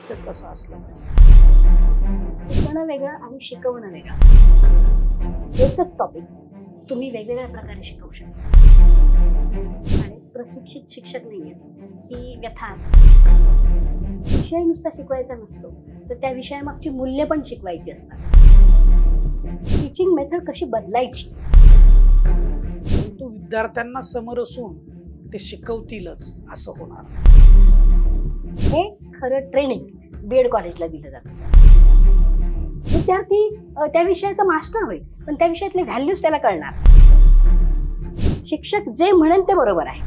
शिक्षक कसा असला पाहिजे? शिकवणं वेगळं आणि शिकवणं वेगळं. एकच टॉपिक तुम्ही वेगवेगळ्या प्रकारे शिकवू शकता. आणि प्रशिक्षित शिक्षक नाही आहेत ही व्यथा आहे. विषय नुसता शिकवायचा नसतो, तर त्या विषयामागची मूल्य पण शिकवायची असतात. टीचिंग मेथड कशी बदलायची. परंतु विद्यार्थ्यांना समोर असून ते शिकवतीलच असं होणार. हे खरं ट्रेनिंग बीएड कॉलेजला दिलं जातं. विद्यार्थी त्या विषयाचा मास्टर होईल, पण त्या विषयातले व्हॅल्यूज त्याला कळणार. शिक्षक जे म्हणेल ते बरोबर आहे.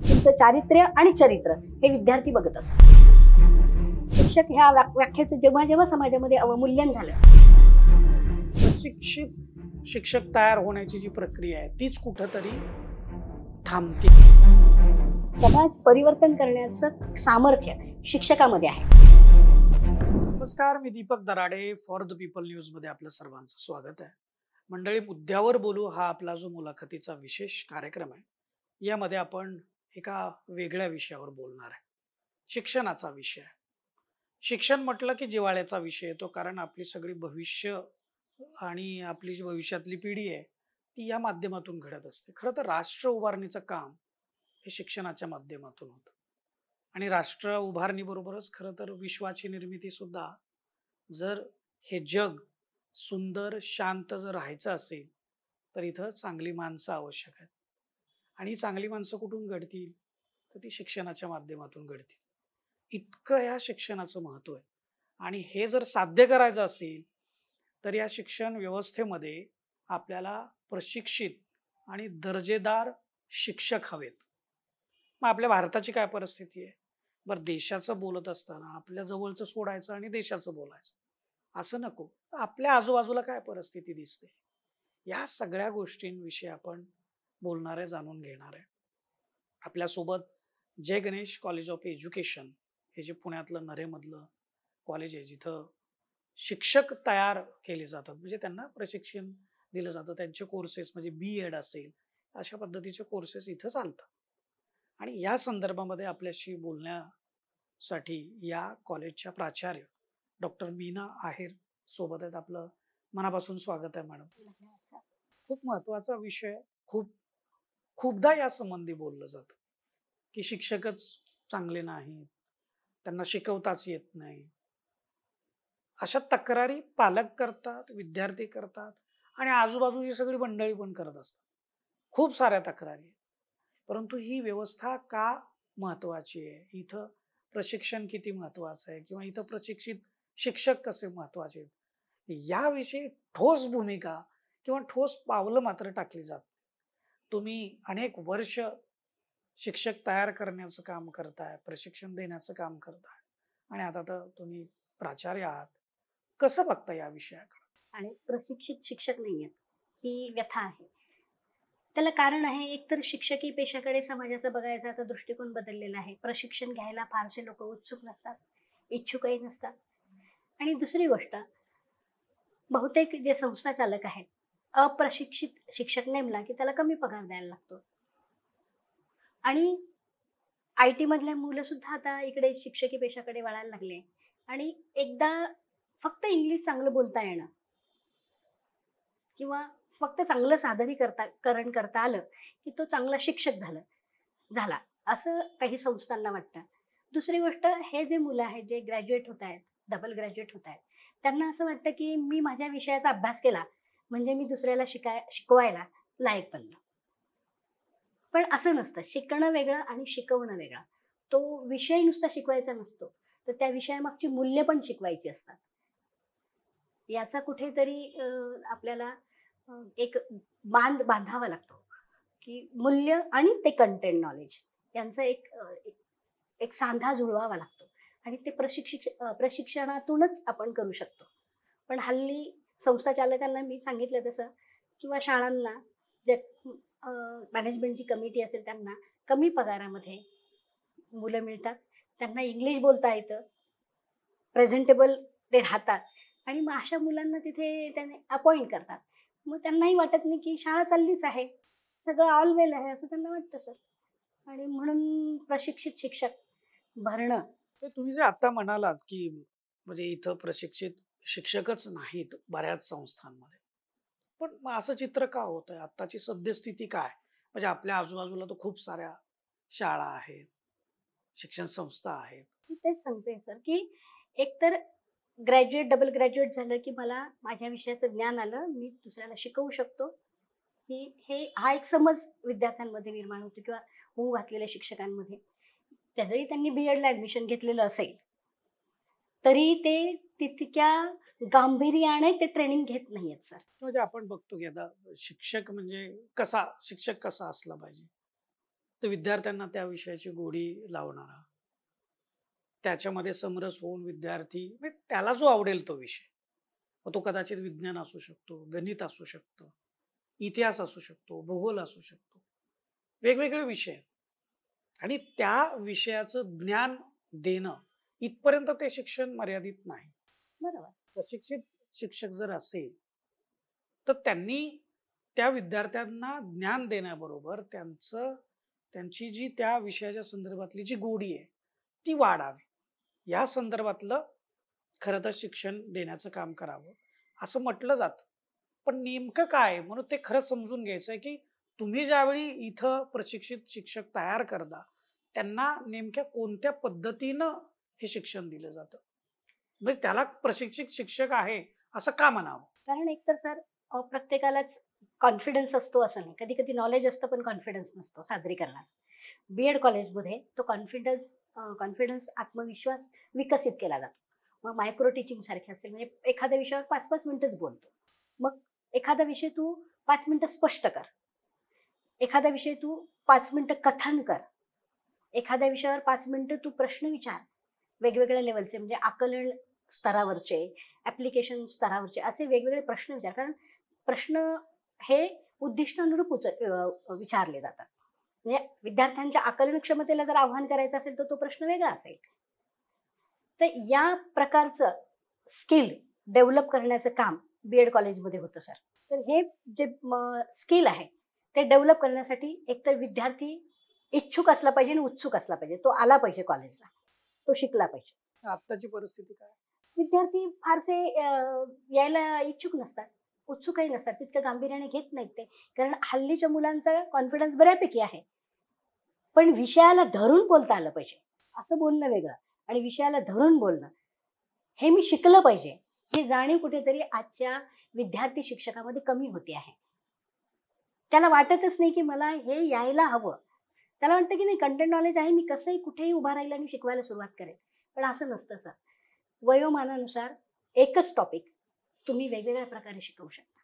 तुमचं चारित्र्य आणि चरित्र हे विद्यार्थी बघत असतात. शिक्षक ह्या व्याख्येचं जेव्हा जेव्हा समाजामध्ये अवमूल्यन झालं, प्रशिक्षित शिक्षक तयार होण्याची जी प्रक्रिया आहे तीच कुठंतरी थांबते. समाज परिवर्तन करण्याचं सामर्थ्य शिक्षकामध्ये आहे. नमस्कार, मी Deepak Darade, for the people news मध्ये आपलं सर्वांचं स्वागत आहे. मंडळी, मुद्द्यावर बोलू हा आपला जो मुलाखतीचा विशेष कार्यक्रम आहे, यामध्ये आपण एका वेगळ्या विषयावर बोलणार आहे. शिक्षणाचा विषय. शिक्षण म्हटलं की जिव्हाळ्याचा विषय येतो, कारण आपली सगळी भविष्य आणि आपली जी भविष्यातली पिढी आहे ती या माध्यमातून घडत असते. खरं तर राष्ट्र उभारणीचं काम हे शिक्षणाच्या माध्यमातून होतं. आणि राष्ट्र उभारणीबरोबरच खरं तर विश्वाची निर्मिती सुद्धा. जर हे जग सुंदर शांत जर राहायचं असेल तर इथं चांगली माणसं आवश्यक आहेत. आणि चांगली माणसं कुठून घडतील तर ती शिक्षणाच्या माध्यमातून घडतील. इतकं या शिक्षणाचं महत्व आहे. आणि हे जर साध्य करायचं असेल तर या शिक्षण व्यवस्थेमध्ये आपल्याला प्रशिक्षित आणि दर्जेदार शिक्षक हवेत. मग आपल्या भारताची काय परिस्थिती आहे? बरं, देशाचं बोलत असताना आपल्या जवळचं सोडायचं आणि देशाचं बोलायचं असं नको. आपल्या आजूबाजूला काय परिस्थिती दिसते, या सगळ्या गोष्टींविषयी आपण बोलणार आहे, जाणून घेणार आहे. आपल्यासोबत जय गणेश कॉलेज ऑफ एज्युकेशन हे जे पुण्यातलं नरेमधलं कॉलेज आहे, जिथं शिक्षक तयार केले जातात, म्हणजे त्यांना प्रशिक्षण दिलं जातं. त्यांचे कोर्सेस म्हणजे BEd असेल, अशा पद्धतीचे कोर्सेस इथं चालतात. आणि या संदर्भामध्ये आपल्याशी बोलण्यासाठी या कॉलेजच्या प्राचार्य डॉक्टर मीना आहेर सोबत आहेत. आपलं मनापासून स्वागत आहे मॅडम. खूप महत्वाचा विषय. खूपदा या संबंधी बोललं जातं की शिक्षकच चांगले नाहीत, त्यांना शिकवताच येत नाही. अशा तक्रारी पालक करतात, विद्यार्थी करतात आणि आजूबाजूची सगळी मंडळी पण करत असतात. खूप साऱ्या तक्रारी आहेत. परंतु ही व्यवस्था का महत्वाची आहे, इथं प्रशिक्षण किती महत्वाचं आहे, किंवा इथं प्रशिक्षित शिक्षक कसे महत्वाचे आहेत, याविषयी ठोस भूमिका किंवा ठोस पावलं मात्र टाकली जात. तुम्ही अनेक वर्ष शिक्षक तयार करण्याचं काम करताय, प्रशिक्षण देण्याचं काम करताय, आणि आता तर तुम्ही प्राचार्य आहात. कसं बघता या विषयाकडे? आणि प्रशिक्षित शिक्षक नाही आहेत ही व्यथा आहे. त्याला कारण आहे, एकतर शिक्षकी पेशाकडे समाजाचा बघायचा आता दृष्टिकोन बदललेला आहे. प्रशिक्षण घ्यायला फारसे लोक उत्सुक नसतात, इच्छुकही नसतात. आणि दुसरी गोष्ट, बहुतेक जे संस्था चालक आहेत, अप्रशिक्षित शिक्षक नेमला की त्याला कमी पगार द्यायला लागतो. आणि IT मधल्या मुलं सुद्धा आता इकडे शिक्षकी पेशाकडे वळायला लागले. आणि एकदा फक्त इंग्लिश चांगलं बोलता येणं किंवा फक्त चांगलं सादरीकरण करता आलं की तो चांगला शिक्षक झाला असं काही संस्थांना वाटतं. दुसरी गोष्ट, हे जे मुलं आहेत जे ग्रॅज्युएट होत आहेत, डबल ग्रॅज्युएट होत आहेत, त्यांना असं वाटतं की मी माझ्या विषयाचा अभ्यास केला म्हणजे मी दुसऱ्याला शिकवायला लायक बनलो. पण असं नसतं. शिकणं वेगळं आणि शिकवणं वेगळं. तो विषय नुसता शिकवायचा नसतो, तर त्या विषयामागची मूल्य पण शिकवायची असतात. याचा कुठेतरी आपल्याला एक बांधावा लागतो की मूल्य आणि ते कंटेंट नॉलेज यांचा एक सांधा जुळवावा लागतो. आणि ते प्रशिक्षणातूनच आपण करू शकतो. पण हल्ली संस्था चालकांना मी सांगितलं तसं, किंवा शाळांना जे मॅनेजमेंटची कमिटी असेल त्यांना कमी पगारामध्ये मुलं मिळतात, त्यांना इंग्लिश बोलता येतं, प्रेझेंटेबल ते राहतात, आणि मग अशा मुलांना तिथे त्याने अपॉइंट करतात. मग त्यांनाही वाटत नाही की शाळा चाललीच आहे, सगळं ऑल वेल आहे असं त्यांना वाटतं सर. आणि म्हणून प्रशिक्षित शिक्षक भरणं ते तुम्ही जे आता म्हणालात, की म्हणजे इथं प्रशिक्षित शिक्षकच नाहीत बऱ्याच संस्थांमध्ये. पण मग असं चित्र का होतंय? आत्ताची सद्यस्थिती काय? म्हणजे आपल्या आजूबाजूला तर खूप साऱ्या शाळा आहेत, शिक्षण संस्था आहेत. मी तेच सांगते सर, की एकतर ग्रॅज्युएट, डबल ग्रॅज्युएट झालं, की मला माझ्या विषयाचं ज्ञान आलं. मी दुसऱ्याला शिकवू शकतो. ही हा एक समज विद्यार्थ्यांमध्ये निर्माण होतो किंवा होऊ घातलेल्या शिक्षकांमध्ये. जरी त्यांनी बी-एडला ॲडमिशन घेतलेलं असेल, तरी ते तितक्या गांभीर्याने ते ट्रेनिंग घेत नाहीयेत सर. म्हणजे आपण बघतो, की आता शिक्षक कसा असला पाहिजे? तर विद्यार्थ्यांना त्या विषयाची गोडी लावणारा, त्याच्यामध्ये समरस होऊन विद्यार्थी म्हणजे त्याला जो आवडेल तो विषय. मग तो कदाचित विज्ञान असू शकतो, गणित असू शकतं, इतिहास असू शकतो, भूगोल असू शकतो. वेगवेगळे विषय आहेत आणि त्या विषयाचं ज्ञान देणं इथपर्यंत ते शिक्षण मर्यादित नाही. बरोबर. प्रशिक्षित शिक्षक जर असेल, तर त्यांनी त्या विद्यार्थ्यांना ज्ञान देण्याबरोबर त्यांची जी त्या विषयाच्या संदर्भातली जी गोडी आहे, ती वाढावी. या संदर्भातलं खरं तर शिक्षण देण्याचं काम करावं, असं म्हटलं जातं. पण नेमकं काय आहे? म्हणून ते खरं समजून घ्यायचं आहे, की तुम्ही ज्यावेळी इथं प्रशिक्षित शिक्षक तयार करता, त्यांना नेमक्या कोणत्या पद्धतीनं हे शिक्षण दिलं जातं? म्हणजे त्याला प्रशिक्षित शिक्षक आहे, असं का म्हणावं? कारण एकतर सर प्रत्येकालाच कॉन्फिडन्स असतो असं नाही. कधी-कधी नॉलेज असतं पण कॉन्फिडन्स नसतो सादरीकरणाचा. बी-एड कॉलेजमध्ये तो कॉन्फिडन्स, आत्मविश्वास विकसित केला जातो. मग मायक्रो टीचिंग सारखे असेल म्हणजे एखाद्या विषयावर 5-5 मिनिटच बोलतो. मग एखादा विषय तू 5 मिनिटं स्पष्ट कर. एखादा विषय तू 5 मिनिटं कथन कर. एखाद्या विषयावर 5 मिनिटं तू प्रश्न विचार. वेगवेगळ्या लेव्हलचे म्हणजे आकलन स्तरावरचे, ॲप्लिकेशन स्तरावरचे असे वेगवेगळे प्रश्न विचार. कारण प्रश्न हे उद्दिष्टानुरूप विचारले जातात. म्हणजे विद्यार्थ्यांच्या आकलन क्षमतेला जर आव्हान करायचं असेल, तर तो प्रश्न वेगळा असेल. तर या प्रकारचं स्किल डेव्हलप करण्याचं काम बी-एड कॉलेजमध्ये होतं सर. तर हे जे स्किल आहे, ते डेव्हलप करण्यासाठी एकतर विद्यार्थी इच्छुक असला पाहिजे आणि उत्सुक असला पाहिजे. तो आला पाहिजे कॉलेजला. तो शिकला पाहिजे. आत्ताची परिस्थिती काय? विद्यार्थी फारसे यायला इच्छुक नसतात. उत्सुकही नसतात. तितकं गांभीर्याने घेत नाहीत ते. कारण हल्लीच्या मुलांचा कॉन्फिडन्स बऱ्यापैकी आहे. पण विषयाला धरून बोलता आलं पाहिजे. असं बोलणं वेगळं आणि विषयाला धरून बोलणं, हे मी शिकलं पाहिजे. ही जाणीव कुठेतरी आजच्या विद्यार्थी शिक्षकामध्ये कमी होते आहे. त्याला वाटतच नाही, की मला हे यायला हवं. त्याला वाटतं, की नाही कंटेंट नॉलेज आहे, मी कसंही कुठेही उभा राहील आणि शिकवायला सुरुवात करेल. पण असं नसतं सर. वयोमानानुसार एकच टॉपिक तुम्ही वेगवेगळ्या प्रकारे शिकवू शकता.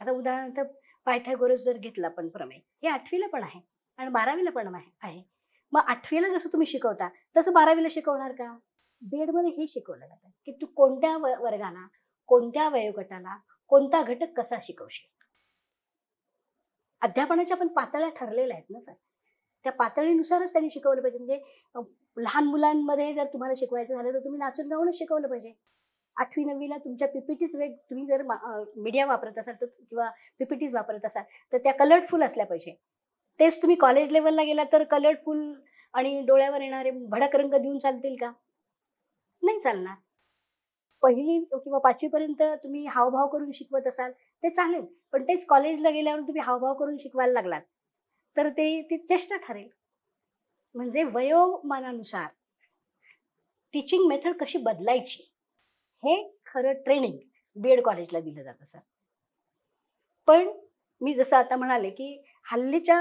आता उदाहरणार्थ पायथागोरस जर घेतला आपण प्रमेय, हे 8वी पण आहे आणि 12वी पण आहे. मग 8वी जसं तुम्ही शिकवता, तसं 12वी शिकवणार का? बीएडमध्ये हे शिकवलं जातं, की तू कोणत्या वर्गाला, कोणत्या वयोगटाला, कोणता घटक कसा शिकवशील. अध्यापनाच्या पण पातळ्या ठरलेल्या आहेत ना सर. त्या पातळीनुसारच त्यांनी शिकवलं पाहिजे. म्हणजे लहान मुलांमध्ये जर तुम्हाला शिकवायचं झालं, तर तुम्ही नाचून गाऊनच शिकवलं पाहिजे. 8वी-9वी तुम्ही पीपीटीज तुम्ही जर मीडिया वापरत असाल तर किंवा पीपीटीज वापरत असाल, तर त्या कलरफुल असल्या पाहिजे. तेच तुम्ही कॉलेज लेव्हलला गेलात तर कलरफुल आणि डोळ्यावर येणारे भडक रंग देऊन चालतील का? नाही चालणार. 1ली किंवा 5वी पर्यंत तुम्ही हावभाव करून शिकवत असाल, ते चालेल. पण तेच कॉलेजला गेल्यावर तुम्ही हावभाव करून शिकवायला लागलात, तर ती चेष्टा ठरेल. म्हणजे वयोमानानुसार टीचिंग मेथड कशी बदलायची, हे खरं ट्रेनिंग बी कॉलेजला दिलं जातं सर. पण मी जसं आता म्हणाले, की हल्लीच्या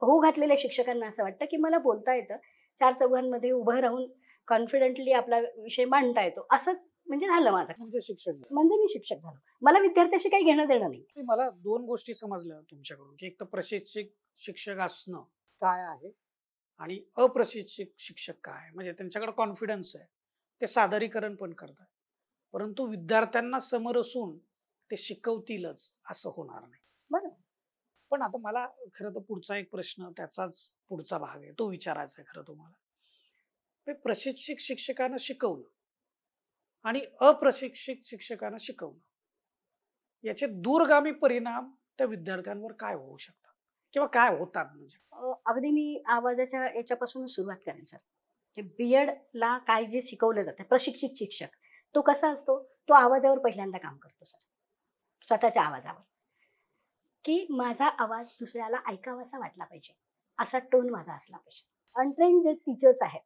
होऊ घातलेल्या शिक्षकांना असं वाटतं, की मला बोलता येतं. चार चौघांमध्ये उभं राहून कॉन्फिडेंटली आपला विषय मांडता येतो. असं म्हणजे झालं माझं. म्हणजे शिक्षक झाले. म्हणजे मी शिक्षक झालो. मला विद्यार्थ्याशी काही घेणं-देणं नाही. नाही, मला 2 गोष्टी समजल्या तुमच्याकडून, की एक तर प्रशिक्षित शिक्षक असणं काय आहे आणि अप्रशिक्षित शिक्षक काय आहे. म्हणजे त्यांच्याकडे कॉन्फिडन्स आहे. ते सादरीकरण पण करतात. परंतु विद्यार्थ्यांना समरसून ते शिकवतीलच असं होणार नाही. बरोबर. पण आता मला खरं तर पुढचा एक प्रश्न त्याचाच पुढचा भाग आहे. तो विचारायचा आहे खरं तुम्हाला. ते प्रशिक्षित शिक्षकानं शिकवलं आणि अप्रशिक्षित शिक्षकानं शिकवलं. याचे दूरगामी परिणाम त्या विद्यार्थ्यांवर काय होऊ शकतात किंवा काय होतात म्हणजे? अगदी मी आवाजाच्या याच्यापासूनच सुरुवात करेन सर. बीएडला काय जे शिकवलं जातं प्रशिक्षित शिक्षक तो कसा असतो, तो आवाजावर पहिल्यांदा काम करतो सर, स्वतःच्या आवाजावर, की माझा आवाज दुसऱ्याला ऐकावासा वाटला पाहिजे, असा टोन माझा असला पाहिजे. अनट्रेन्ड जे टीचर्स आहेत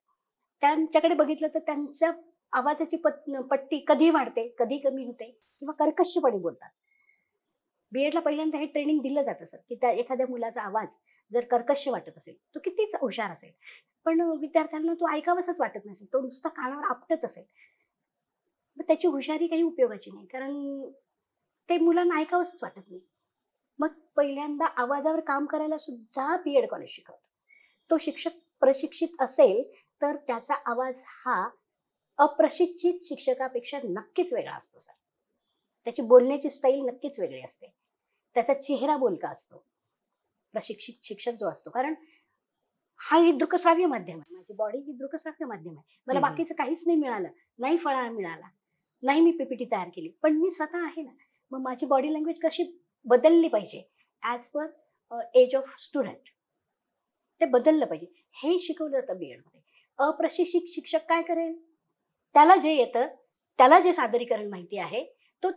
त्यांच्याकडे बघितलं तर त्यांच्या आवाजाची पट्टी कधी वाढते, कधी कमी होते किंवा कर्कशपणे बोलतात. बीएडला पहिल्यांदा हे ट्रेनिंग दिलं जातं सर, की त्या एखाद्या मुलाचा आवाज जर कर्कश वाटत असेल, तो कितीच हुशार असेल, पण विद्यार्थ्यांना तो ऐकावासाच वाटत नसेल, तो नुसता कानावर आपटत असेल, मग त्याची हुशारी काही उपयोगाची नाही, कारण ते मुलांना ऐकावंसच वाटत नाही. मग पहिल्यांदा आवाजावर काम करायला सुद्धा बीएड कॉलेज शिकवतं. तो शिक्षक प्रशिक्षित असेल तर त्याचा आवाज हा अप्रशिक्षित शिक्षकापेक्षा नक्कीच वेगळा असतो सर. त्याची बोलण्याची स्टाईल नक्कीच वेगळी असते. त्याचा चेहरा बोलका असतो प्रशिक्षित शिक्षक जो असतो, कारण हा ही दृकश्राव्य माध्यम आहे, माझी बॉडी ही दृकश्राव्य माध्यम आहे. मला बाकीचं काहीच नाही मिळालं, नाही फळा मिळाला, नाही मी पीपीटी तयार केली, पण मी स्वतः आहे ना. मग माझी बॉडी लँग्वेज कशी बदलली पाहिजे as per age of student, ते बदललं पाहिजे, हे शिकवलं जातं बीएडमध्ये. अप्रशिक्षित शिक्षक काय करेल, त्याला जे येतं, त्याला जे सादरीकरण माहिती आहे, तो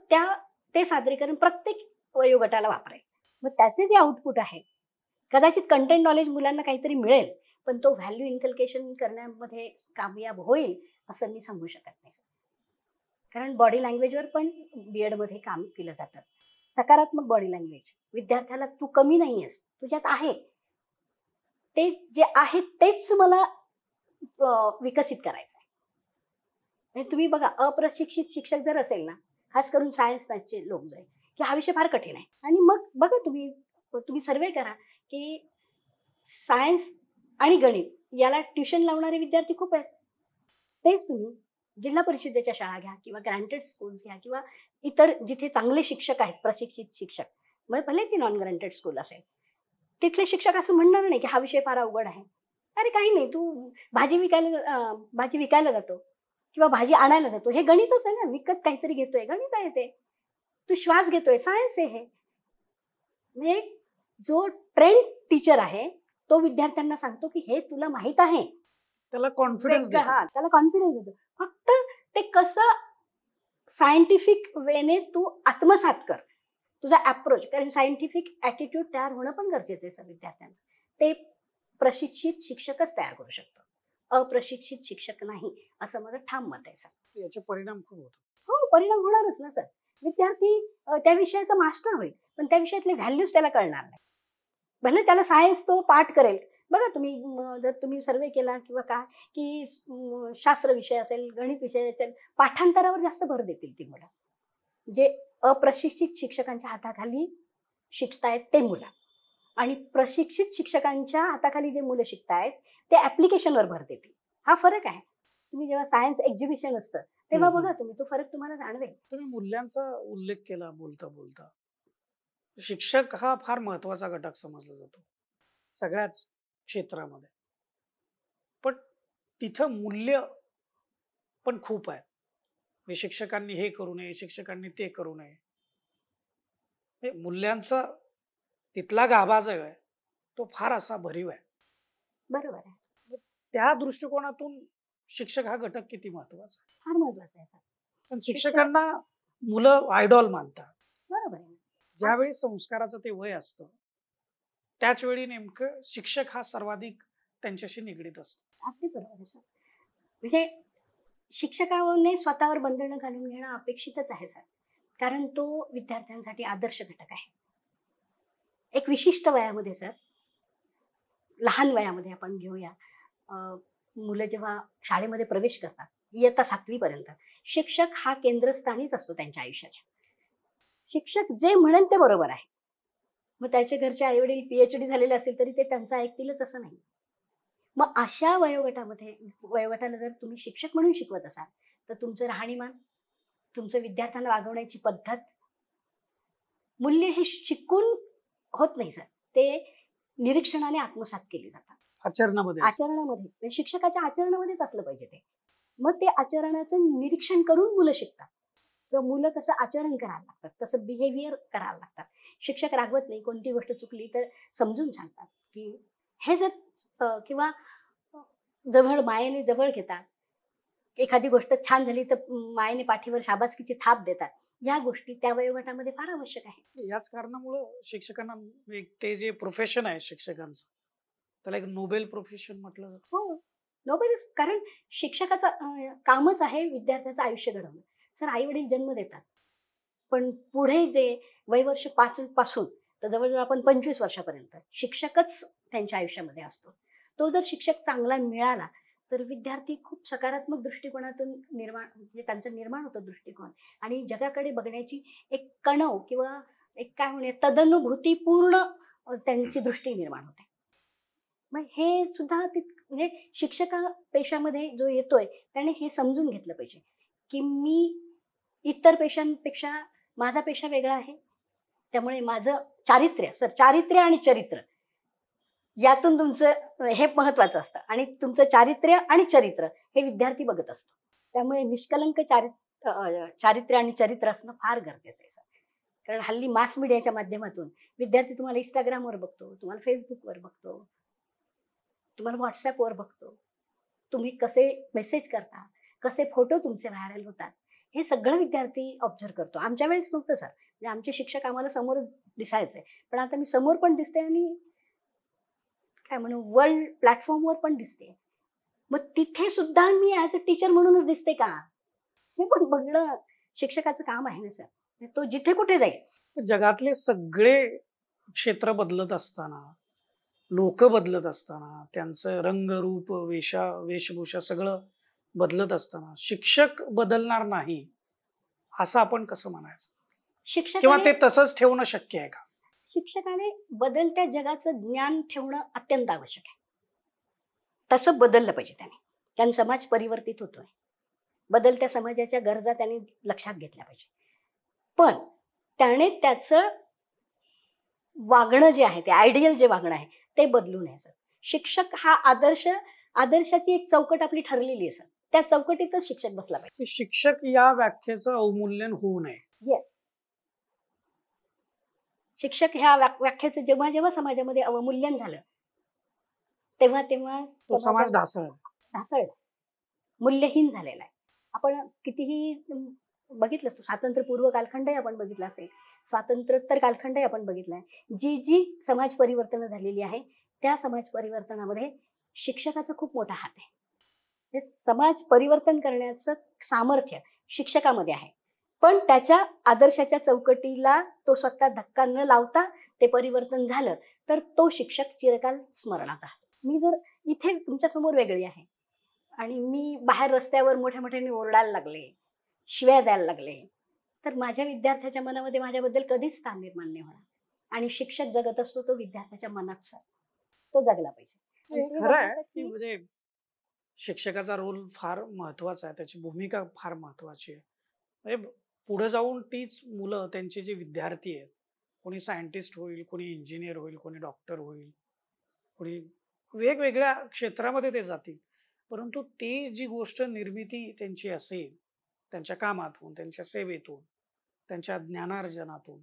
ते सादरीकरण प्रत्येक वयोगटाला वापरेल. मग त्याचे जे आउटपुट आहे, कदाचित कंटेंट नॉलेज मुलांना काहीतरी मिळेल, पण तो व्हॅल्यू इन्कल्केशन करण्यामध्ये कामयाब होईल असं मी सांगू शकत नाही. कारण बॉडी लँग्वेजवर पण बीएडमध्ये काम केलं जातं. सकारात्मक बॉडी लँग्वेज, विद्यार्थ्याला तू कमी नाही आहेस, तुझ्यात आहे, ते जे आहे तेच मला विकसित करायचं आहे. म्हणजे तुम्ही बघा, अप्रशिक्षित शिक्षक जर असेल ना, खास करून सायन्स मॅथचे लोक जाईल, की हा विषय फार कठीण आहे, आणि मग बघा तुम्ही सर्वे करा की सायन्स आणि गणित याला ट्युशन लावणारे विद्यार्थी खूप आहेत. तेच तुम्ही जिल्हा परिषदेच्या शाळा घ्या किंवा ग्रँटेड स्कूल्स घ्या किंवा इतर जिथे चांगले शिक्षक आहेत, प्रशिक्षित शिक्षक, मग भले ती नॉन ग्रँटेड स्कूल असेल, तिथले शिक्षक असं म्हणणार नाही की हा विषय फार अवघड आहे. अरे काही नाही, तू भाजी विकायला जातो किंवा भाजी आणायला जातो, हे गणितच आहे ना, विकत काहीतरी घेतोय, गणित आहे ते. तू श्वास घेतोय, सायन्स आहे हे. म्हणजे जो ट्रेंड टीचर आहे तो विद्यार्थ्यांना सांगतो की हे तुला माहित आहे, त्याला कॉन्फिडन्स देतो. हा, त्याला कॉन्फिडन्स देतो. फक्त ते कसं सायंटिफिक वेने तू आत्मसात कर, तुझा अप्रोच, कारण सायंटिफिक ॲटिट्यूड तयार होणं पण गरजेचं आहे सर विद्यार्थ्यांचं. ते प्रशिक्षित शिक्षकच तयार करू शकतो, अप्रशिक्षित शिक्षक नाही, असं माझं ठाम मत आहे सर. याचे परिणाम खूप होतात. हो, परिणाम होणारच ना सर. विद्यार्थी त्या विषयाचा मास्टर होईल, पण त्या विषयातले व्हॅल्यूज त्याला कळणार नाही. भले त्याला सायन्स तो पाठ करेल. बघा तुम्ही जर तुम्ही सर्वे केला किंवा काय, की शास्त्र विषय असेल, गणित विषय असेल, पाठांतरावर जास्त भर देतील ती मुलं. जे अप्रशिक्षित शिक्षकांच्या हाताखाली शिकतायत ते मुलं, आणि प्रशिक्षित शिक्षकांच्या हाताखाली जे मुलं शिकतायत ते ऍप्लिकेशनवर भर देतील. हा फरक आहे. तुम्ही जेव्हा सायन्स एक्झिबिशन असतं तेव्हा बघा तुम्ही, तो फरक तुम्हाला जाणवेल. तुम्ही मूल्यांचा उल्लेख केला बोलता बोलता. शिक्षक हा फार महत्वाचा घटक समजला जातो सगळ्याच क्षेत्रामध्ये, पण तिथं मूल्य पण खूप आहे. म्हणजे शिक्षकांनी हे करू नये, शिक्षकांनी ते करू नये. हे मूल्यांचा तिथला गाभा जो आहे तो फार असा भरीव आहे. बरोबर आहे, मग त्या दृष्टिकोनातून शिक्षक हा घटक किती महत्वाचा आहे. फार महत्वाचं आहे सर. पण शिक्षकांना मुलं आयडॉल मानतात. बरोबर आहे. ज्यावेळी संस्काराचं ते वय असतं त्याच वेळी नेमकं शिक्षक हा सर्वाधिक त्यांच्याशी निगडीत असतो. अगदी बरोबर आहे सर. म्हणजे शिक्षकाने स्वतःवर बंधनं घालून घेणं अपेक्षितच आहे सर, कारण तो विद्यार्थ्यांसाठी आदर्श घटक आहे. एक विशिष्ट वयामध्ये सर, लहान वयामध्ये आपण घेऊया, मुलं जेव्हा शाळेमध्ये प्रवेश करतात इयत्ता 7वी पर्यंत, शिक्षक हा केंद्रस्थानीच असतो त्यांच्या आयुष्याच्या. शिक्षक जे म्हणेल ते बरोबर आहे. मग त्याचे घरचे आईवडील पीएचडी झालेले असेल तरी ते त्यांचं ऐकतीलच असं नाही. मग अशा वयोगटाला जर तुम्ही शिक्षक म्हणून शिकवत असाल तर तुमचं राहणीमान, तुमचं विद्यार्थ्यांना वागवण्याची पद्धत, मूल्य हे शिकून होत नाही सर, ते निरीक्षणाने आत्मसात केली जातात. आचरणामध्ये म्हणजे शिक्षकाच्या आचरणामध्येच असलं पाहिजे ते. मग ते आचरणाचं निरीक्षण करून मुलं शिकतात किंवा मुलं तसं आचरण करायला लागतात, तसं बिहेवियर करायला लागतात. शिक्षक रागवत नाही, कोणती गोष्ट चुकली तर समजून सांगतात की हे जर किंवा जवळ मायेने जवळ घेतात. एखादी गोष्ट छान झाली तर मायेने पाठीवर शाबासकीची थाप देतात. या गोष्टी त्या वयोगटामध्ये फार आवश्यक आहे. याच कारणामुळं शिक्षकांना एक ते जे प्रोफेशन आहे शिक्षकांचं, त्याला एक नोबेल प्रोफेशन म्हटलं जातं. हो. नोबेलच कारण शिक्षकाचं कामच आहे विद्यार्थ्याचं आयुष्य घडवणं. सर आई-वडील जन्म देतात. पण पुढे जे वयवर्ष 5 पासून तर जवळ-जवळ आपण 25 वर्षापर्यंत शिक्षकच त्यांच्या आयुष्यामध्ये असतो. तो जर शिक्षक चांगला मिळाला, तर विद्यार्थी खूप सकारात्मक दृष्टिकोनातून म्हणजे त्यांचा निर्माण होतो दृष्टिकोन आणि जगाकडे बघण्याची एक कणव किंवा एक काय म्हणूया तदनुभूतीपूर्ण त्यांची दृष्टी निर्माण होते. मग हे सुद्धा म्हणजे शिक्षका पेशामध्ये जो येतोय त्याने हे समजून घेतलं पाहिजे, की मी इतर पेशांपेक्षा माझा पेशा वेगळा आहे. त्यामुळे माझं चारित्र्य आणि चरित्र यातून तुमचं हे महत्वाचं असतं आणि तुमचं चारित्र्य आणि चरित्र हे विद्यार्थी बघत असतो. त्यामुळे निष्कलंक चारित्र्य आणि चरित्र असणं फार गरजेचं आहे सर. कारण हल्ली मास मीडियाच्या माध्यमातून विद्यार्थी तुम्हाला Instagramवर बघतो, तुम्हाला Facebookवर बघतो, तुम्हाला WhatsAppवर बघतो. तुम्ही कसे मेसेज करता, कसे फोटो तुमचे व्हायरल होतात, हे सगळं विद्यार्थी ऑब्झर्व्ह करतो. आमच्या वेळेस नव्हतं सर. म्हणजे आमचे शिक्षक आम्हाला समोर दिसायचे. पण आता मी समोर पण दिसते आणि काय म्हणू वर्ल्ड प्लॅटफॉर्मवर पण दिसते. मग तिथे सुद्धा मी ॲज अ टीचर म्हणूनच दिसते का? हे पण बघणं शिक्षकाचं काम आहे ना सर. तो जिथे कुठे जाईल. जगातले सगळे क्षेत्र बदलत असताना, लोक बदलत असताना, त्यांचं रंग, रूप, वेशभूषा सगळं बदलत असताना शिक्षक बदलणार नाही, असं आपण कसं म्हणायचं? किंवा शिक्षकाने ते तसंच ठेवणं शक्य आहे का? शिक्षकाने बदलत्या जगाचं ज्ञान ठेवणं अत्यंत आवश्यक आहे. तसं बदललं पाहिजे त्याने. कारण समाज परिवर्तित होतोय. बदलत्या समाजाच्या गरजा त्यांनी लक्षात घेतल्या पाहिजे. पण त्याने त्याचं वागणं जे आहे, ते आयडियल जे वागणं आहे, ते बदलू नये सर. शिक्षक हा आदर्शाची एक चौकट आपली ठरलेली आहे सर. त्या चौकटीतच शिक्षक बसला पाहिजे. की शिक्षक या व्याख्येचं अवमूल्यन होऊ नये. येस. शिक्षक ह्या व्याख्येचं जेव्हा समाजामध्ये अवमूल्यन झालं, तेव्हा तो समाज समाजाला ढासळला. ढासळला. मूल्यहीन झालेला आहे. आपण कितीही बघितलं असतं स्वातंत्र्यपूर्व कालखंडही आपण बघितला असेल. स्वातंत्र्योत्तर कालखंडही आपण बघितलाय. जी समाज परिवर्तनं झालेली आहे, त्या समाज परिवर्तनामध्ये शिक्षकाचा खूप मोठा हात आहे. हे समाज परिवर्तन करण्याचं सामर्थ्य शिक्षकामध्ये आहे. पण त्याच्या आदर्शाच्या चौकटीला तो स्वतः धक्का न लावता ते परिवर्तन झालं, तर तो शिक्षक चिरकाल स्मरणात राहतो. मी जर इथे तुमच्यासमोर वेगळी आहे आणि मी बाहेर रस्त्यावर मोठ्या-मोठ्याने ओरडायला लागले, शिव्या द्यायला लागले, तर माझ्या विद्यार्थ्याच्या मनामध्ये माझ्याबद्दल कधीच स्थान निर्माण नाही होणार. आणि शिक्षक जगत असतो तो विद्यार्थ्याच्या मनात सर. तो जगला पाहिजे. आणि हे ते खरं आहे, की जगण्यासाठी म्हणजे शिक्षकाचा रोल फार महत्वाचा आहे. त्याची भूमिका फार महत्वाची आहे. म्हणजे पुढे जाऊन तीच मुलं त्यांचे जे विद्यार्थी आहेत, कोणी सायंटिस्ट होईल, कोणी इंजिनियर होईल, कोणी डॉक्टर होईल, कोणी वेगवेगळ्या क्षेत्रामध्ये ते जातील. परंतु ती जी गोष्ट निर्मिती त्यांची असेल, त्यांच्या कामातून, त्यांच्या सेवेतून, त्यांच्या ज्ञानार्जनातून,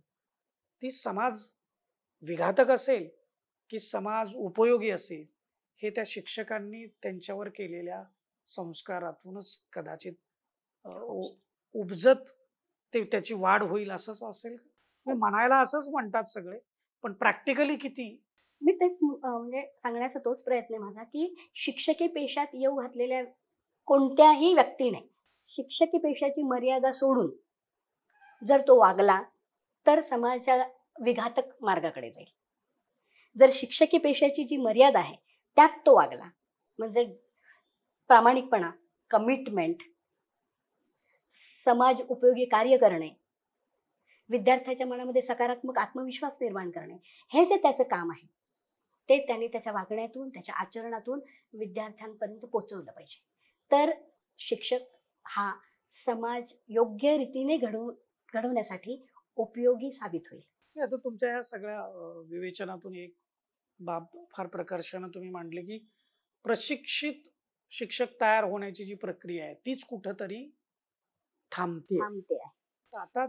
ती समाज विघातक असेल, की समाज उपयोगी असेल, हे त्या शिक्षकांनी त्यांच्यावर केलेल्या संस्कारातूनच कदाचित उपजत ते त्याची वाढ होईल असंच असेल का? म्हणजे म्हणायला असंच म्हणतात सगळे, पण प्रॅक्टिकली किती? मी तेच म्हणजे सांगण्याचा तोच प्रयत्न आहे माझा, की शिक्षकी पेशात येऊ घातलेल्या कोणत्याही व्यक्तीने शिक्षकी पेशाची मर्यादा सोडून जर तो वागला, तर समाजाच्या विघातक मार्गाकडे जाईल. जर शिक्षकी पेशाची जी मर्यादा आहे, त्यात तो वागला, म्हणजे प्रामाणिकपणा, कमिटमेंट, समाज उपयोगी कार्य करणे, विद्यार्थ्याच्या मनामध्ये सकारात्मक आत्मविश्वास निर्माण करणे, हे जे त्याचं काम आहे, ते त्याने त्याच्या वागण्यातून, त्याच्या आचरणातून विद्यार्थ्यांपर्यंत पोहोचवलं पाहिजे. तर शिक्षक हा समाज योग्य रीतीने घडवण्यासाठी उपयोगी साबित होईल. नाही, आता तुमच्या या सगळ्या विवेचनातून एक बाब फार प्रकर्षानं तुम्ही मांडले, की प्रशिक्षित शिक्षक तयार होण्याची जी प्रक्रिया आहे, तीच कुठेतरी थांबते. थांबते आहे. आता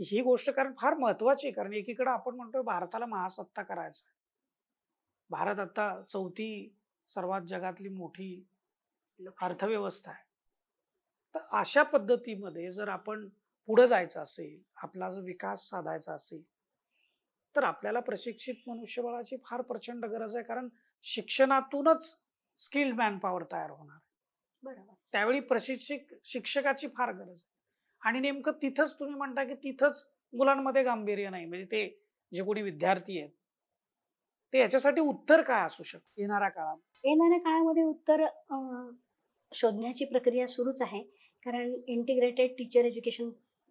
ही गोष्ट कारण फार महत्वाची आहे. कारण एकीकडे आपण म्हणतोय भारताला महासत्ता करायचं आहे. भारत आता 4थी सर्वात जगातली मोठी अर्थव्यवस्था आहे. तर अशा पद्धतीमध्ये जर आपण पुढे जायचं असेल, आपला जर विकास साधायचा असेल, तर आपल्याला प्रशिक्षित मनुष्यबळाची फार प्रचंड गरज आहे. कारण शिक्षणातूनच स्किल्ड मॅनपॉवर तयार होणार आहे. बरोबर. त्यावेळी प्रशिक्षक शिक्षकाची फार गरज आहे. आणि नेमकं तिथंच तुम्ही म्हणता की तिथंच मुलांमध्ये गांभीर्य नाही, म्हणजे ते जे कोणी विद्यार्थी आहेत ते याच्यासाठी उत्तर काय असू शकतं येणाऱ्या काळात? येणाऱ्या काळामध्ये उत्तर शोधण्याची प्रक्रिया सुरूच आहे. कारण इंटिग्रेटेड टीचर एज्युकेशन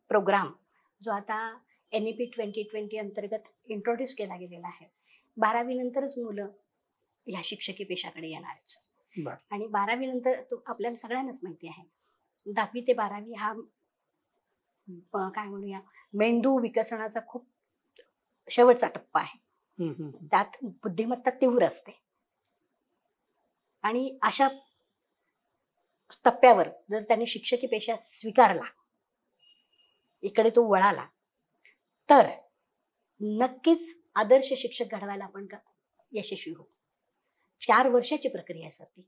प्रोग्राम जो आता NEP 2020 अंतर्गत इंट्रोड्यूस केला गेलेला आहे. 12वी नंतरच मुलं ह्या शिक्षकी पेशाकडे येणार आहेत. बरं. आणि 12वी नंतर आपल्याला सगळ्यांनाच माहिती आहे 10वी ते 12वी हा काय म्हणूया मेंदू विकसनाचा खूप शेवटचा टप्पा आहे. त्यात बुद्धिमत्ता तीव्र असते आणि अशा टप्प्यावर जर त्यांनी शिक्षकी पेशा स्वीकारला, इकडे तो वळाला, तर नक्कीच आदर्श शिक्षक घडवायला आपण यशस्वी होऊ. 4 वर्षाची प्रक्रिया असते.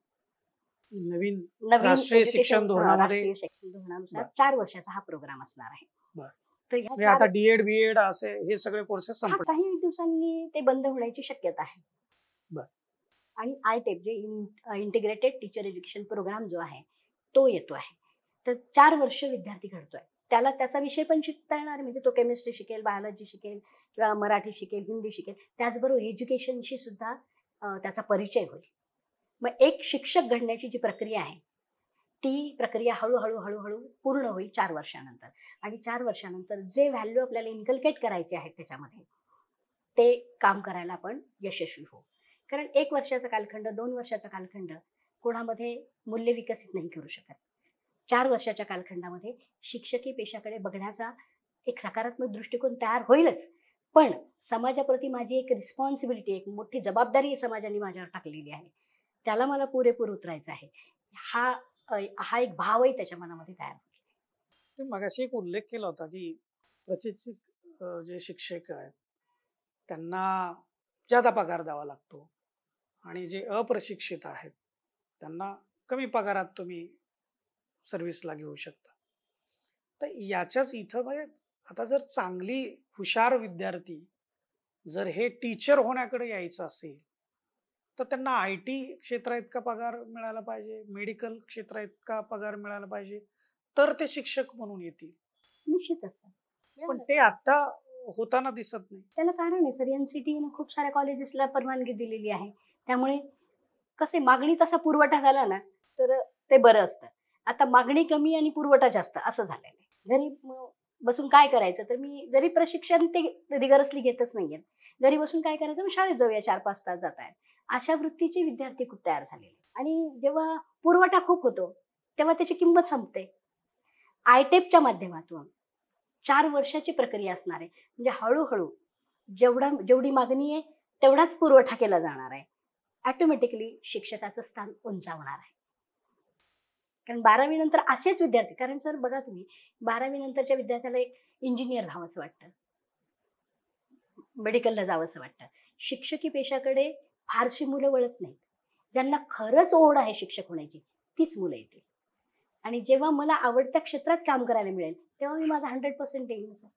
नवीन नवीन राष्ट्रीय education, शिक्षण धोरणामध्ये राष्ट्रीय शिक्षण धोरणानुसार बरं. 4 वर्षाचा हा प्रोग्राम असणार आहे. बरं. तर म्हणजे आता डीएड बीएड असे हे सगळे कोर्सेस हा संपले. काही दिवसांनी ते बंद होण्याची शक्यता आहे. बरं. आणि ITEP जे इंटिग्रेटेड टीचर एज्युकेशन प्रोग्राम जो आहे तो येतो आहे. तर 4 वर्ष विद्यार्थी घडतोय. त्याला त्याचा विषय पण शिकता येणार, म्हणजे तो केमिस्ट्री शिकेल, बायोलॉजी शिकेल किंवा मराठी शिकेल, हिंदी शिकेल. त्याचबरोबर एज्युकेशनशी सुद्धा त्याचा परिचय होईल. मग एक शिक्षक घडण्याची जी प्रक्रिया आहे ती प्रक्रिया हळूहळू हळूहळू पूर्ण होईल 4 वर्षानंतर. आणि 4 वर्षानंतर जे व्हॅल्यू आपल्याला इन्कल्केट करायचे आहेत त्याच्यामध्ये ते काम करायला आपण यशस्वी होऊ. कारण 1 वर्षाचा कालखंड, 2 वर्षाचा कालखंड कोणामध्ये मूल्य विकसित नाही करू शकत. 4 वर्षाच्या कालखंडामध्ये शिक्षकी पेशाकडे बघण्याचा एक सकारात्मक दृष्टिकोन तयार होईलच, पण समाजाप्रती माझी एक रिस्पॉन्सिबिलिटी, एक मोठी जबाबदारी समाजाने माझ्यावर टाकलेली आहे. त्याला मला पुरेपूर उतरायचं आहे. हा एक भावही त्याच्या मनामध्ये तयार होईल. तुम्ही मगाशी एक उल्लेख केला होता की प्रशिक्षित जे शिक्षक आहेत त्यांना जादा पगार द्यावा लागतो आणि जे अप्रशिक्षित आहेत त्यांना कमी पगारात तुम्ही सर्व्हिसला घेऊ शकता. तर याच्याच इथं म्हणजे आता जर चांगली हुशार विद्यार्थी जर हे टीचर होण्याकडे यायचं असेल तर त्यांना IT क्षेत्रा इतका पगार मिळाला पाहिजे, मेडिकल क्षेत्रा इतका पगार मिळाला पाहिजे, तर ते शिक्षक म्हणून येतील. निश्चितच पण ते आता होताना दिसत नाही. त्याला कारण आहे सर, NCT खूप साऱ्या कॉलेजेसला परवानगी दिलेली आहे. त्यामुळे कसे मागणी तसा पुरवठा झाला ना तर ते बरं असतं. आता मागणी कमी आणि पुरवठा जास्त असं झालेलं आहे. घरी बसून काय करायचं, तर मी जरी प्रशिक्षण ते रिगरसली घेतच नाहीयेत, घरी बसून काय करायचं, मग शाळेत जाऊया, 4-5 तास जात आहेत, अशा वृत्तीचे विद्यार्थी खूप तयार झालेले. आणि जेव्हा पुरवठा खूप होतो तेव्हा त्याची किंमत संपते. ITEPच्या माध्यमातून 4 वर्षाची प्रक्रिया असणार आहे. म्हणजे हळूहळू जेवढी मागणी आहे तेवढाच पुरवठा केला जाणार आहे. ऑटोमॅटिकली शिक्षकाचं स्थान उंचावणार आहे. कारण 12वी नंतर असेच विद्यार्थी, कारण सर बघा तुम्ही 12वी नंतरच्या विद्यार्थ्याला एक इंजिनियर व्हावंसं वाटतं, मेडिकलला जावंसं वाटतं. शिक्षकी पेशाकडे फारशी मुलं वळत नाहीत. ज्यांना खरंच ओढ आहे शिक्षक होण्याची तीच मुलं येतील. आणि जेव्हा मला आवडत्या क्षेत्रात काम करायला मिळेल तेव्हा मी माझा 100% देईन सर.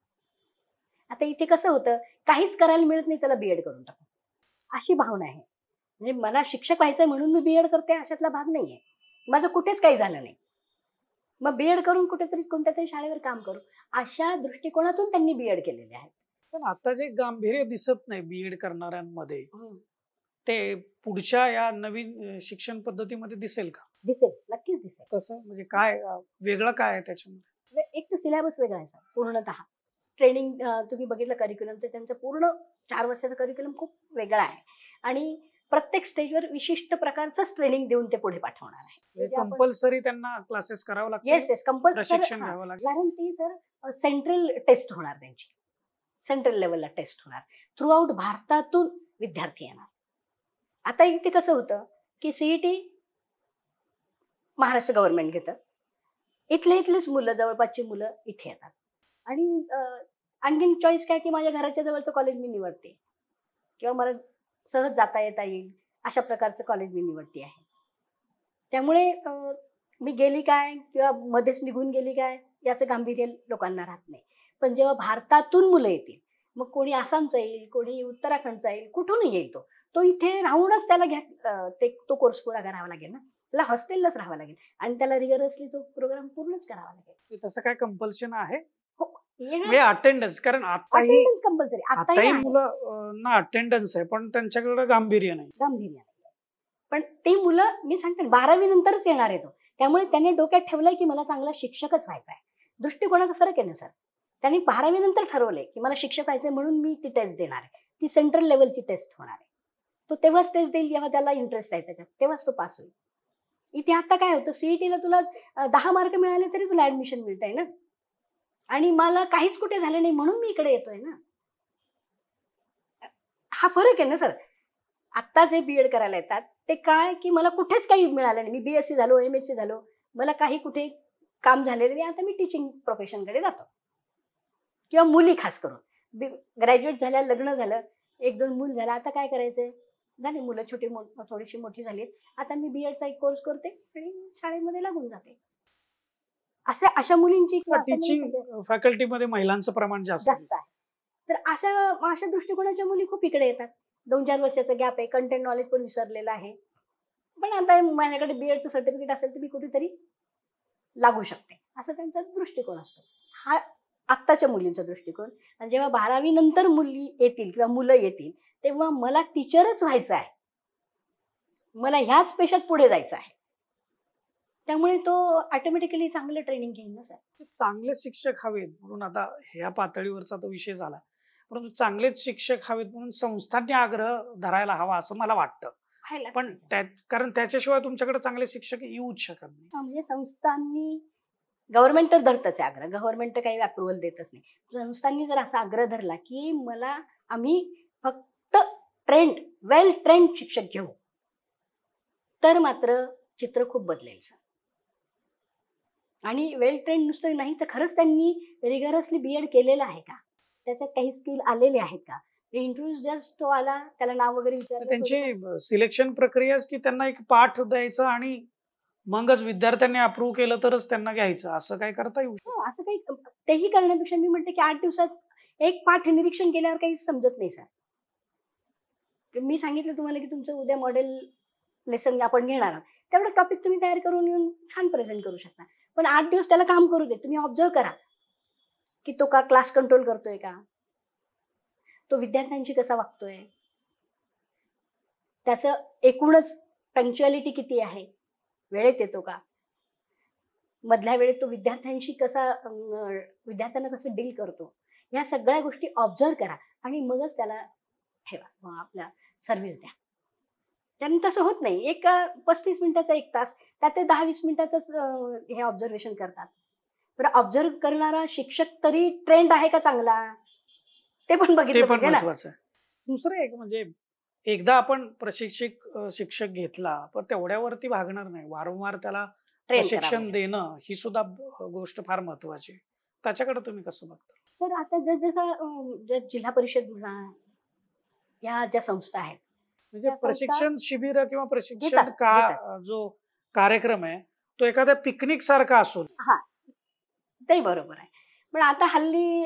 आता इथे कसं होतं, काहीच करायला मिळत नाही, चला BEd करून टाकू, अशी भावना आहे. म्हणजे मला शिक्षक व्हायचंय म्हणून मी BEd करते अशातला भाग नाहीये. माझं कुठेच काही झालं नाही, मग BEd करून कुठेतरी कोणत्या तरी शाळेवर काम करू, अशा दृष्टिकोनातून त्यांनी BEd केलेले आहेत. पण आता जे गांभीर्य दिसत नाही BEd करणाऱ्यांमध्ये ते पुढच्या या नवीन शिक्षण पद्धतीमध्ये दिसेल का? दिसेल, नक्कीच दिसेल. कसं म्हणजे काय वेगळं काय आहे त्याच्यामध्ये? एक तर सिलेबस वेगळा आहे सर, पूर्णतः ट्रेनिंग तुम्ही बघितलं करिक्युलम, तर त्यांचं पूर्ण 4 वर्षाचा करिक्युलम खूप वेगळा आहे. आणि प्रत्येक स्टेजवर विशिष्ट प्रकारचंच ट्रेनिंग देऊन ते पुढे पाठवणार आहे. कंपल्सरी त्यांना क्लासेस करावं लागतं. येस कंपल्सरी प्रशिक्षण घ्यावं लागेल. कारण ती सर सेंट्रल टेस्ट होणार, त्यांची सेंट्रल लेवलला टेस्ट होणार. थ्रू आउट भारतातून विद्यार्थी येणार. आता इथे कसं होतं की CET महाराष्ट्र गव्हर्नमेंट घेतं, इथलेच मुलं, जवळपासची मुलं इथे येतात. आणि आणखीन चॉईस काय की माझ्या घराच्या जवळचं कॉलेज मी निवडते किंवा मला सहज जाता येता येईल अशा प्रकारचं कॉलेज मी निवडते आहे. त्यामुळे मी गेली काय किंवा मध्येच निघून गेली काय याचं गांभीर्य लोकांना राहत नाही. पण जेव्हा भारतातून मुलं येतील, मग कोणी आसामचा येईल, कोणी उत्तराखंडचा येईल, कुठूनही येईल तो. तो इथे राहूनच त्याला तो कोर्स पुरा करावा लागेल ना. त्याला हॉस्टेललाच राहावं लागेल आणि त्याला रिगरसली तो प्रोग्राम पूर्णच करावा लागेल. तसं काय कंपल्शन आहे हो, म्हणजे अटेंडन्स? कारण आताही अटेंडन्स कंपल्सरी आताही आताही आहे. मुलं ना अटेंडन्स आहे, पण त्यांच्याकडे गांभीर्य नाही. गांभीर्य नाही. पण ती मुलं मी सांगते 12वी नंतरच येणार आहे तो. त्यामुळे त्याने डोक्यात ठेवलंय की मला चांगला शिक्षकच व्हायचा आहे. दृष्टिकोनाचा फरक आहे ना सर. त्यांनी 12वी नंतर ठरवलंय की मला शिक्षक व्हायचंय म्हणून मी ती टेस्ट देणार आहे. ती सेंट्रल लेवलची टेस्ट होणार आहे. तो तेव्हाच टेस्ट देईल जेव्हा त्याला इंटरेस्ट आहे त्याच्यात, तेव्हाच तो पास होईल. इथे आता काय होतं, सीईटीला तुला 10 मार्क मिळाले तरी तुला ऍडमिशन मिळतंय ना. आणि मला काहीच कुठे झालं नाही म्हणून मी इकडे येतोय ना. हा फरक आहे ना सर. आता जे बीएड करायला येतात ते काय की मला कुठेच काही मिळालं नाही. मी बीएससी झालो, एमएससी झालो, मला काही कुठे काम झालेलं नाही. आता मी टीचिंग प्रोफेशनकडे जातो. किंवा मुली खास करून ग्रॅज्युएट झाल्या, लग्न झालं, 1-2 मूल झालं, आता काय करायचंय? झाली मुलं थोडीशी मोठी झाली. आता मी बीएडचा एक कोर्स करते आणि शाळेमध्ये लागून जाते. अशा मुलींची टीचिंग फॅकल्टीमध्ये महिलांचं प्रमाण जास्त जास्त आहे. तर अशा दृष्टिकोनाच्या मुली खूप इकडे येतात. 2-4 वर्षाचा गॅप आहे, कंटेंट नॉलेज पण विसरलेलं आहे. पण आता माझ्याकडे बीएडचं सर्टिफिकेट असेल तर मी कुठेतरी लागू शकते, असा त्यांचा दृष्टिकोन असतो. हा आत्ताच्या मुलींचा दृष्टिकोन. आणि जेव्हा 12वी नंतर मुली येतील किंवा मुलं येतील तेव्हा मला टीचरच व्हायचं आहे, मला ह्याच पेशात पुढे जायचं आहे. त्यामुळे तो ऑटोमॅटिकली चांगलं ट्रेनिंग घेईल ना सर. चांगले शिक्षक हवेत म्हणून आता ह्या पातळीवरचा तो विषय झाला, परंतु चांगलेच शिक्षक हवेत म्हणून संस्थांनी आग्रह धरायला हवा असं मला वाटतं. पण कारण त्याच्याशिवाय तुमच्याकडे चांगले शिक्षक येऊच शकत नाही. म्हणजे संस्थांनी, गव्हर्नमेंट तर धरतच आहे आग्रह, गव्हर्नमेंट काही अप्रुव्हल देतच नाही. संस्थांनी जर असा आग्रह धरला की आम्ही फक्त वेल ट्रेंड शिक्षक घेऊ, तर मात्र चित्र खूप बदलेल सर. आणि वेल ट्रेंड नुसतं नाही तर खरंच त्यांनी रिगरसली बीएड केलेलं आहे का, त्याच्यात काही स्किल आलेले आहेत का, इंटरव्ह्यू जस्ट तो आला, त्याला नाव वगैरे विचारलं, त्यांची सिलेक्शन प्रक्रियाच की त्यांना एक पाठ द्यायचा आणि मगच विद्यार्थ्यांनी अप्रूव्ह केलं तरच त्यांना घ्यायचं, असं काय करता येऊ शकतं? असं काही तेही करण्यापेक्षा मी म्हणते की 8 दिवसात एक पाठ निरीक्षण केल्यावर काही समजत नाही सर. मी सांगितलं तुम्हाला की तुमचं उद्या मॉडेल लेसन आपण घेणार आहोत, तेवढं टॉपिक तुम्ही तयार करून येऊन छान प्रेझेंट करू शकता. पण 8 दिवस त्याला काम करू दे. तुम्ही ऑब्झर्व करा की तो का क्लास कंट्रोल करतोय का, तो विद्यार्थ्यांशी कसा वागतोय, त्याचं एकूणच पंक्च्युअलिटी किती आहे, वेळेत येतो का, मधल्या वेळेत तो विद्यार्थ्यांना कसं डील करतो, या सगळ्या गोष्टी ऑब्झर्व करा आणि मगच त्याला ठेवा, मग आपला सर्व्हिस द्या. त्यांनी तसं होत नाही. 35 मिनिटाचा 1 तास त्यात ते 10-20 मिनिटाचंच हे ऑब्झर्वेशन करतात. बरं, ऑब्झर्व करणारा शिक्षक तरी ट्रेंड आहे का चांगला, ते पण बघितलं पाहिजे ना. दुसरं एक म्हणजे एकदा आपण शिक्षक घेतला पण तेवढ्यावरती भागणार नाही, वारंवार त्याला प्रशिक्षण देणं ही सुद्धा गोष्ट फार महत्वाची. त्याच्याकडे तुम्ही कसं बघता? तर आता जसं जिल्हा परिषद या ज्या संस्था आहेत, म्हणजे प्रशिक्षण शिबिर किंवा प्रशिक्षण जो कार्यक्रम आहे तो एखाद्या पिकनिक सारखा असो. हा, ते बरोबर आहे. पण आता हल्ली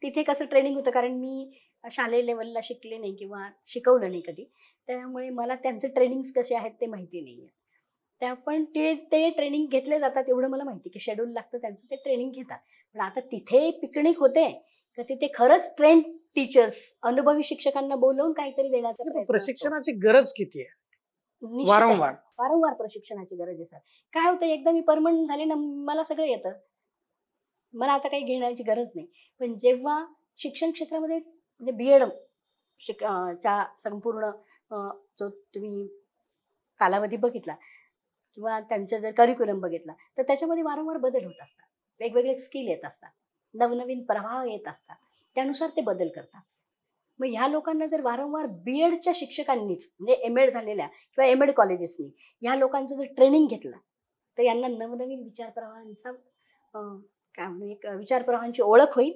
तिथे कसं ट्रेनिंग होतं, कारण मी शालेय लेवलला शिकले नाही किंवा शिकवलं नाही कधी, त्यामुळे मला त्यांचे ट्रेनिंग्स कसे आहेत ते माहिती नाहीये. पण ते ट्रेनिंग घेतले जातात एवढं मला माहिती की शेड्यूल लागतं त्यांचं, ते ट्रेनिंग घेतात. पण आता तिथे पिकनिक होते का तिथे खरंच ट्रेंड टीचर्स, अनुभवी शिक्षकांना बोलवून काहीतरी देण्याचा प्रयत्न. प्रशिक्षणाची गरज किती आहे? वारंवार प्रशिक्षणाची गरज आहे सर. काय होतं, एकदा मी परमनंट झाले ना, मला सगळं येतं, मला आता काही घेण्याची गरज नाही. पण जेव्हा शिक्षण क्षेत्रामध्ये म्हणजे बीएड च्या संपूर्ण जो तुम्ही कालावधी बघितला किंवा त्यांचं जर करिक्युलम बघितला तर त्याच्यामध्ये वारंवार बदल होत असतात, वेगवेगळे स्किल येत असतात, नवनवीन प्रवाह येत असतात, त्यानुसार ते बदल करतात. मग ह्या लोकांना जर वारंवार बीएडच्या शिक्षकांनीच म्हणजे एमएड झालेल्या किंवा एमएड कॉलेजेसनी ह्या लोकांचं जर ट्रेनिंग घेतलं तर यांना नवनवीन विचारप्रवाहांचा विचारप्रवाहांची ओळख होईल,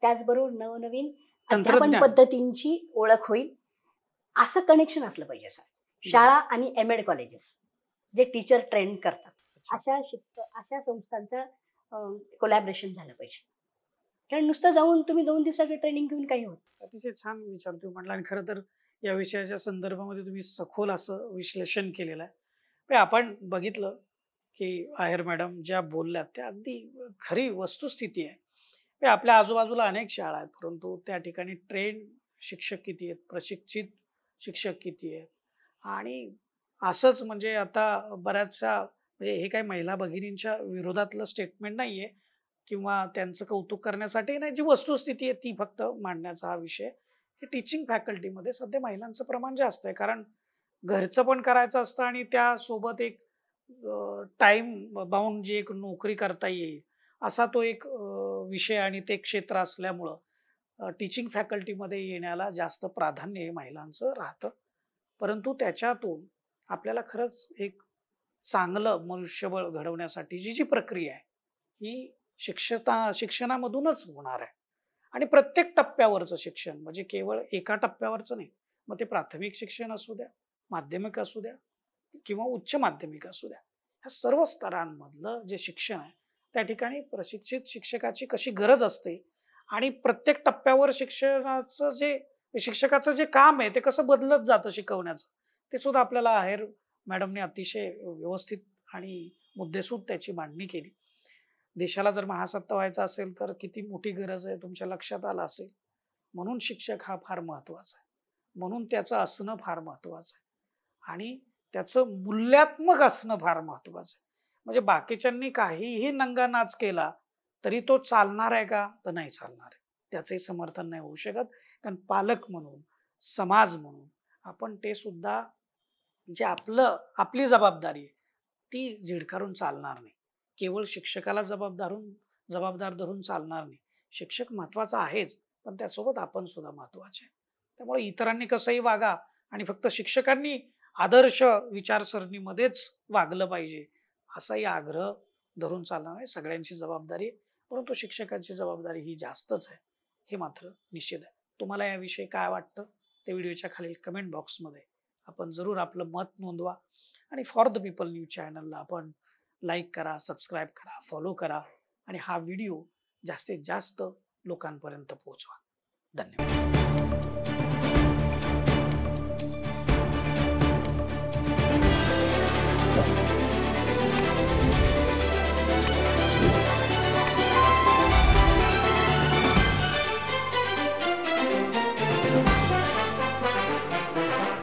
त्याचबरोबर नवनवीन अध्यापन पद्धतींची ओळख होईल. असं कनेक्शन असलं पाहिजे सर, शाळा आणि एमएड कॉलेजेस जे टीचर ट्रेन करतात अच्छा. अशा संस्थांचं कोलॅबरेशन झालं पाहिजे. कारण नुसतं जाऊन तुम्ही 2 दिवसाचं ट्रेनिंग घेऊन काही होत नाही. अतिशय छान विचार तुम्ही म्हटला आणि खरं तर या विषयाच्या संदर्भामध्ये तुम्ही सखोल असं विश्लेषण केलेलं आहे. पण आपण बघितलं की आहेर मॅडम ज्या बोलल्या त्या अगदी खरी वस्तुस्थिती आहे. हे आपल्या आजूबाजूला अनेक शाळा आहेत, परंतु त्या ठिकाणी ट्रेन शिक्षक किती आहेत, प्रशिक्षित शिक्षक किती आहेत आणि असंच म्हणजे आता बऱ्याचशा म्हणजे हे काही महिला भगिनींच्या विरोधातलं स्टेटमेंट नाहीये किंवा त्यांचं कौतुक करण्यासाठी नाही, जी वस्तुस्थिती आहे ती फक्त मांडण्याचा हा विषय आहे, की टीचिंग फॅकल्टीमध्ये सध्या महिलांचं प्रमाण जास्त आहे. कारण घरचं पण करायचं असतं आणि त्यासोबत एक टाईम बाउंड जी एक नोकरी करता येईल, असा तो एक विषय आणि ते क्षेत्र असल्यामुळं टीचिंग फॅकल्टीमध्ये येण्याला जास्त प्राधान्य हे महिलांचं राहतं. परंतु त्याच्यातून आपल्याला खरंच एक चांगलं मनुष्यबळ घडवण्यासाठी जी प्रक्रिया आहे, ही शिक्षणामधूनच होणार आहे. आणि प्रत्येक टप्प्यावरचं शिक्षण म्हणजे केवळ एका टप्प्यावरचं नाही. मग ते प्राथमिक शिक्षण असू द्या, माध्यमिक असू द्या किंवा उच्च माध्यमिक असू द्या. ह्या सर्व स्तरांमधलं जे शिक्षण आहे, त्या ठिकाणी प्रशिक्षित शिक्षकाची कशी गरज असते आणि प्रत्येक टप्प्यावर शिक्षकाचं जे काम आहे, ते कसं बदलत जातं शिकवण्याचं, ते सुद्धा आपल्याला आहेर मॅडमने अतिशय व्यवस्थित आणि मुद्देसूद त्याची मांडणी केली. देशाला जर महासत्ता व्हायचा असेल, तर किती मोठी गरज आहे तुमच्या लक्षात आलं असेल. म्हणून शिक्षक हा फार महत्वाचा आहे. म्हणून त्याचं असणं फार महत्वाचं आहे आणि त्याचं मूल्यात्मक असणं फार महत्वाचं आहे. म्हणजे बाकीच्यांनी काहीही नंगा नाच केला, तरी तो चालणार आहे का? तर नाही चालणार आहे. त्याचंही समर्थन नाही होऊ शकत. कारण पालक म्हणून, समाज म्हणून आपण ते सुद्धा जे आपली जबाबदारी आहे, ती झिडकारून चालणार नाही. केवळ शिक्षकाला जबाबदार धरून चालणार नाही. शिक्षक महत्वाचा आहेच, पण त्यासोबत आपण सुद्धा महत्वाचे आहे. त्यामुळे इतरांनी कसंही वागा आणि फक्त शिक्षकांनी आदर्श विचारसरणीमध्येच वागलं पाहिजे, असाही आग्रह धरून चालणार नाही. सगळ्यांची जबाबदारी आहे, परंतु शिक्षकांची जबाबदारी ही जास्तच आहे, हे मात्र निश्चित आहे. तुम्हाला याविषयी काय वाटतं? ते व्हिडिओच्या खालील कमेंट बॉक्समध्ये आपण जरूर आपलं मत नोंदवा आणि फॉर द पीपल न्यूज चॅनलला आपण लाईक करा, सबस्क्राईब करा, फॉलो करा आणि हा व्हिडिओ जास्तीत जास्त लोकांपर्यंत पोहोचवा. धन्यवाद.